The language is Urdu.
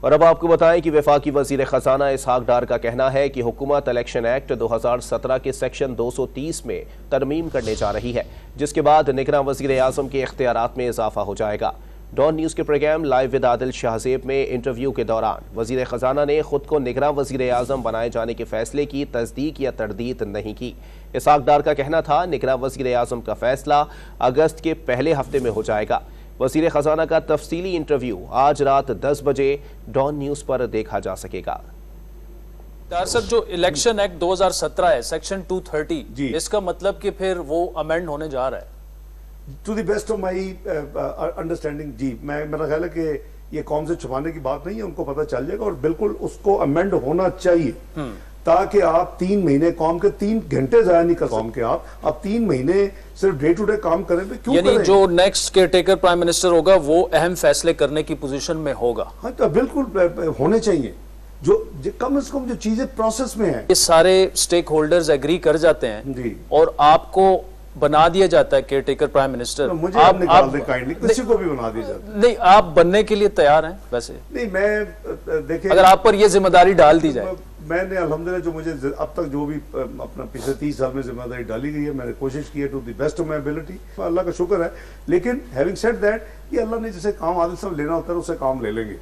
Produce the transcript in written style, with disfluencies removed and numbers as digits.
اور اب آپ کو بتائیں کہ وفاقی وزیر خزانہ اسحاق ڈار کا کہنا ہے کہ حکومت الیکشن ایکٹ 2017 کے سیکشن 230 میں ترمیم کرنے جا رہی ہے، جس کے بعد نگراں وزیر اعظم کے اختیارات میں اضافہ ہو جائے گا۔ ڈان نیوز کے پروگرام لائیو ود عادل شہزیب میں انٹرویو کے دوران وزیر خزانہ نے خود کو نگراں وزیر اعظم بنائے جانے کے فیصلے کی تصدیق یا تردید نہیں کی۔ اسحاق ڈار کا کہنا تھا نگراں وزیر اعظم کا فیصلہ اگست کے پہلے ہفتے میں ہو جائے گا۔ وزیر خزانہ کا تفصیلی انٹرویو آج رات 10 بجے ڈان نیوز پر دیکھا جا سکے گا۔ ڈار صاحب، جو الیکشن ایکٹ 2017 ہے سیکشن 230، اس کا مطلب کہ پھر وہ امینڈ ہونے جا رہا ہے؟ To the best of my understanding جی، میرا خیال ہے کہ یہ قوم سے چھپانے کی بات نہیں ہے، ان کو پتہ چل جائے گا اور بالکل اس کو امینڈ ہونا چاہیے تاکہ آپ 3 مہینے قوم کے 3 گھنٹے ضائع نہیں کر سکتے۔ آپ 3 مہینے صرف ڈے ٹو ڈے کام کریں پہ کیوں کریں؟ یعنی جو next care taker prime minister ہوگا وہ اہم فیصلے کرنے کی پوزیشن میں ہوگا؟ ہاں تو بالکل ہونے چاہیے، جو کم از کم جو چیزیں پروسیس میں ہیں۔ یہ سارے سٹیک ہولڈرز ایگری کر جاتے ہیں اور آپ کو بنا دیا جاتا ہے کیئر ٹیکر پرائم منسٹر، مجھے آپ نکال دیں کائنڈلی، کسی کو بھی بنا دیا جاتا ہے۔ نہیں، آپ بننے کے لیے تیار ہیں ویسے؟ نہیں، میں دیکھیں اگر آپ پر یہ ذمہ داری ڈال دی جائے؟ میں نے الحمدللہ جو مجھے اب تک جو بھی اپنا پچھلے 30 سال میں ذمہ داری ڈالی گئی ہے، میں نے کوشش کی ہے to the best of my ability, اللہ کا شکر ہے۔ لیکن ہیونگ سیڈ دیٹ، یہ اللہ نے جسے کام عادل صاحب لینا ہوتا ہے اسے کام لے لیں گے۔